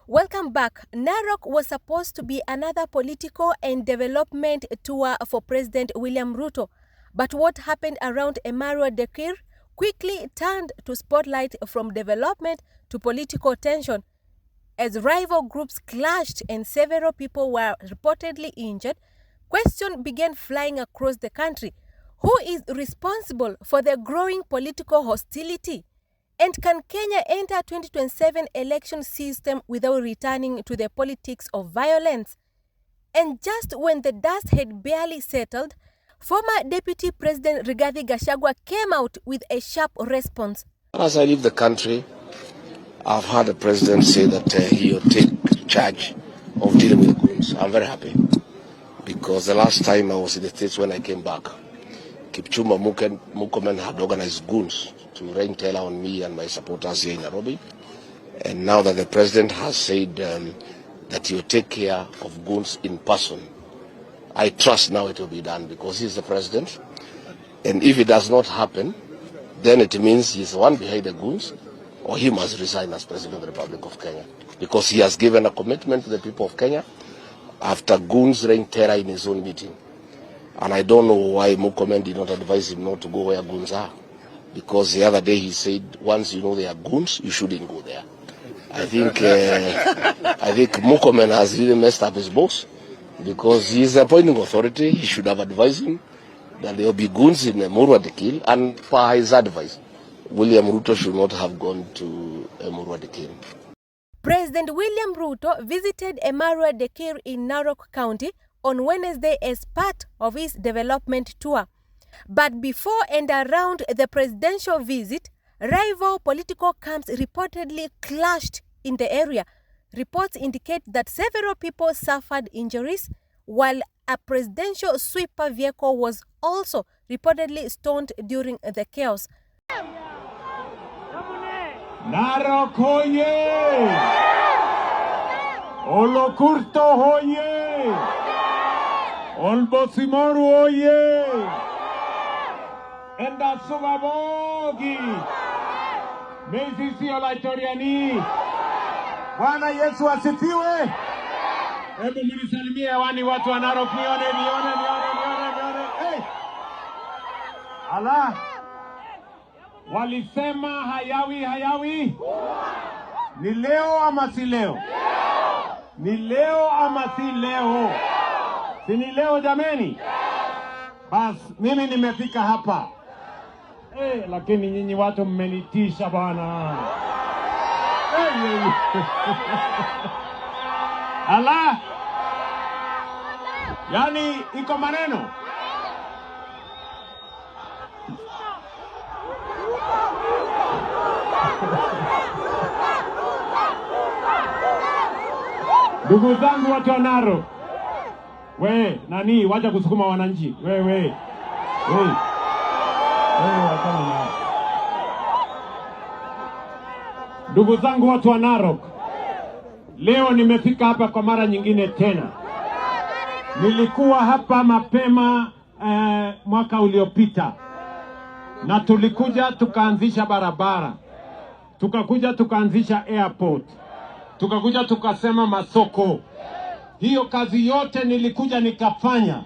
Welcome back. Narok was supposed to be another political and development tour for President William Ruto. But what happened around Emmanuel Dekir quickly turned to spotlight from development to political tension. As rival groups clashed and several people were reportedly injured, questions began flying across the country. Who is responsible for the growing political hostility? And can Kenya enter 2027 election system without returning to the politics of violence? And just when the dust had barely settled, former Deputy President Gachagua came out with a sharp response. As I leave the country, I've heard the president say that he'll take charge of dealing with goons. I'm very happy because the last time I was in the States when I came back, Murkomen had organized goons to rain terror on me and my supporters here in Nairobi. And now that the president has said that he'll take care of goons in person, I trust now it will be done because he's the president. And if it does not happen, then it means he's the one behind the goons, or he must resign as President of the Republic of Kenya because he has given a commitment to the people of Kenya after goons rain terror in his own meeting. And I don't know why Murkomen did not advise him not to go where goons are. Because the other day he said, once you know they are goons, you shouldn't go there. I think Murkomen has really messed up his boss because he is the appointing authority. He should have advised him that there will be goons in Murwa Dekil, and per his advice, William Ruto should not have gone to Murwa Dekil. President William Ruto visited Emmanuel Dekir in Narok County on Wednesday as part of his development tour. But before and around the presidential visit, rival political camps reportedly clashed in the area. Reports indicate that several people suffered injuries, while a presidential sweeper vehicle was also reportedly stoned during the chaos. Narok hoye! Olokurto hoye! Olbosimoru hoye! Enda subabogi! Mesisi olaitoriani! Bwana Yesu asifiwe! Hebu mnisalimie hewani watu wa Narok, nione. Hey! Ala! Walisema hayawi. Ni leo ama si leo? Ni leo ama si leo? Si ni leo jameni? Bas, mimi nimefika hapa. Lakini nyinyi watu mmenitisha bwana. Ala! Yani iko maneno. Ndugu zangu watu wa Narok. Nani wacha kusukuma wananchi. Wachana na. Ndugu zangu watu wa Narok. Leo nimefika hapa kwa mara nyingine tena. Nilikuwa hapa mapema mwaka uliopita. Na tulikuja tukaanzisha barabara. Tukakuja tukaanzisha airport. Tukakuja tukasema masoko. Hiyo kazi yote nilikuja nikafanya.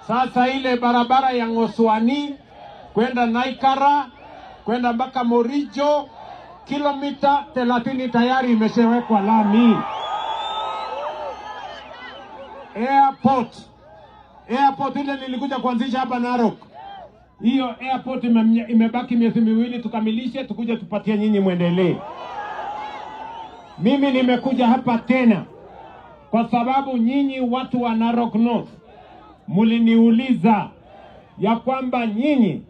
Sasa ile barabara ya Ngoswani kwenda Naikara, kwenda mpaka Morijo, kilomita 30 tayari imeshawekwa lami. Airport ile nilikuja kuanzisha hapa Narok. Hiyo airport imebaki miezi miwili tukamilishe, tukuje tupatie nyinyi muendelee. Mimi nimekuja hapa tena kwa sababu nyinyi watu wa Narok North muliniuliza ya kwamba nyinyi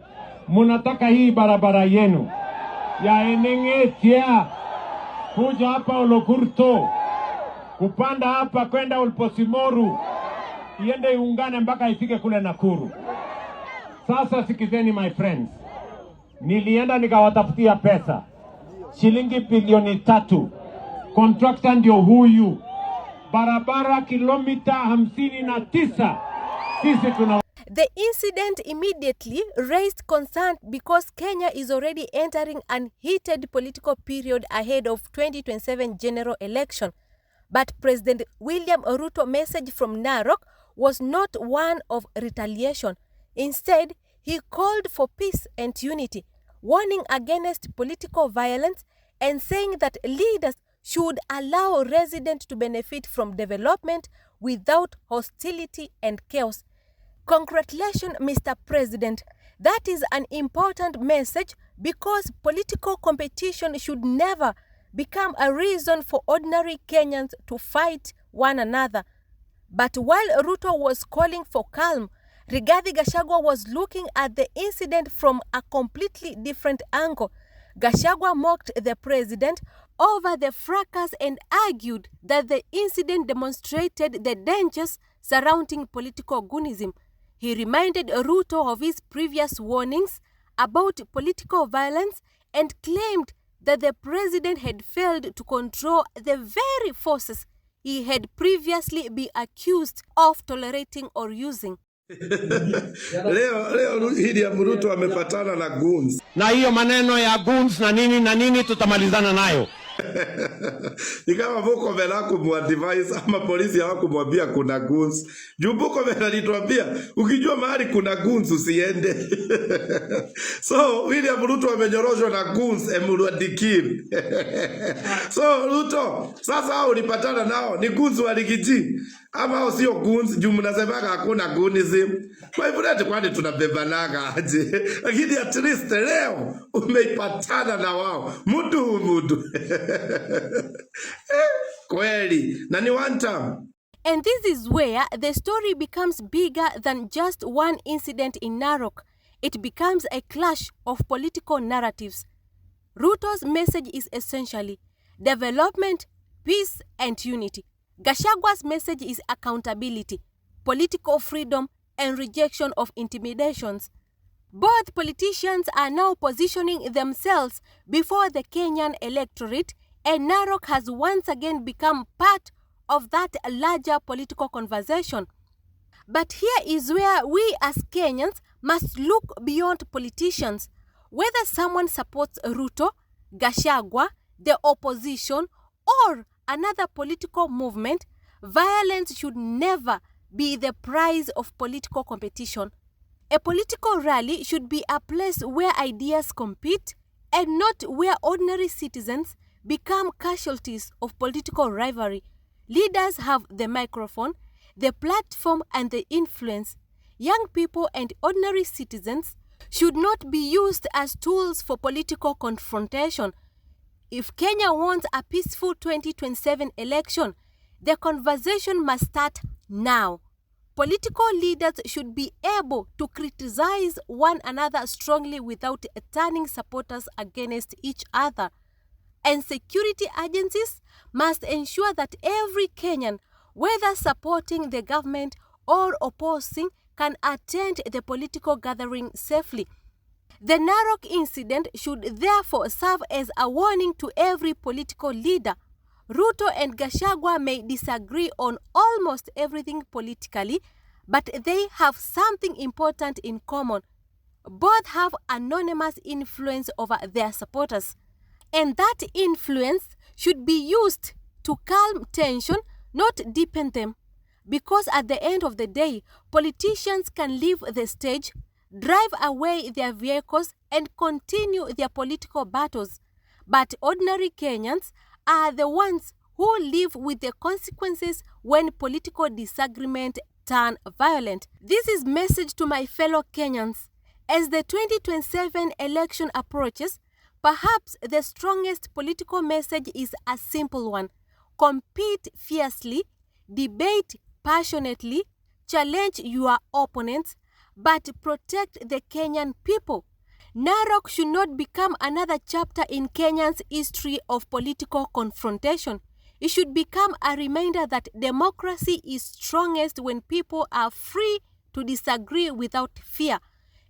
munataka hii barabara yenu ya Enengetia kuja hapa Olokurto, kupanda hapa kwenda Olposimoru, iende iungane mpaka ifike kule Nakuru. Sasa sikizeni my friends, nilienda nikawatafutia pesa shilingi bilioni 3. Contractor ndio huyu. Barabara kilomita 59. Sisi tuna. The incident immediately raised concern because Kenya is already entering an heated political period ahead of 2027 general election. But President William Ruto's message from Narok was not one of retaliation. Instead, he called for peace and unity, warning against political violence and saying that leaders should allow residents to benefit from development without hostility and chaos. Congratulations, Mr. President. That is an important message because political competition should never become a reason for ordinary Kenyans to fight one another. But while Ruto was calling for calm, Rigathi Gachagua was looking at the incident from a completely different angle. Gachagua mocked the president over the fracas and argued that the incident demonstrated the dangers surrounding political goonism. He reminded Ruto of his previous warnings about political violence and claimed that the president had failed to control the very forces he had previously been accused of tolerating or using. Leo William Ruto amepatana na goons. Na hiyo maneno ya goons na nini tutamalizana nayo. Ni kama Murkomen hakumwadvise ama polisi hawakumwambia kuna goons. Juu Murkomen alituambia ukijua mahali kuna goons usiende. So William Ruto amenyoroshwa na goons emurwadikiri. So Ruto sasa hao ulipatana nao ni goons wa Rigiji ama hao sio goons juu mnasemaga hakuna goonism. Kwa hivyo kwani tunabebanaga aje? Lakini at least leo umeipatana na wao. Mudu. Kweli. Na ni one time. And this is where the story becomes bigger than just one incident in Narok. It becomes a clash of political narratives. Ruto's message is essentially development, peace, and unity. Gachagua's message is accountability, political freedom, and rejection of intimidations. Both politicians are now positioning themselves before the Kenyan electorate, and Narok has once again become part of that larger political conversation. But here is where we as Kenyans must look beyond politicians. Whether someone supports Ruto, Gachagua, the opposition, or another political movement, violence should never be the prize of political competition. A political rally should be a place where ideas compete and not where ordinary citizens become casualties of political rivalry. Leaders have the microphone, the platform, and the influence. Young people and ordinary citizens should not be used as tools for political confrontation. If Kenya wants a peaceful 2027 election, the conversation must start now. Political leaders should be able to criticize one another strongly without turning supporters against each other. And security agencies must ensure that every Kenyan, whether supporting the government or opposing, can attend the political gathering safely. The Narok incident should therefore serve as a warning to every political leader. Ruto and Gachagua may disagree on almost everything politically, but they have something important in common. Both have anonymous influence over their supporters. And that influence should be used to calm tension, not deepen them. Because at the end of the day, politicians can leave the stage, drive away their vehicles, and continue their political battles. But ordinary Kenyans are the ones who live with the consequences when political disagreement turn violent. This is message to my fellow Kenyans. As the 2027 election approaches, perhaps the strongest political message is a simple one. Compete fiercely, debate passionately, challenge your opponents, but protect the Kenyan people. Narok should not become another chapter in Kenya's history of political confrontation. It should become a reminder that democracy is strongest when people are free to disagree without fear.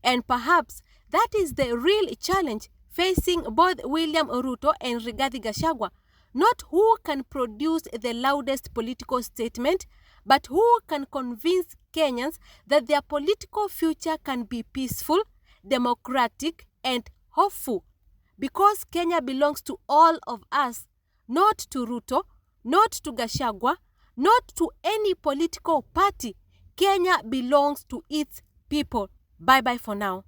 And perhaps that is the real challenge facing both William Ruto and Rigathi Gachagua. Not who can produce the loudest political statement, but who can convince Kenyans that their political future can be peaceful, democratic, and hopeful. Because Kenya belongs to all of us, not to Ruto, not to Gachagua, not to any political party. Kenya belongs to its people. Bye-bye for now.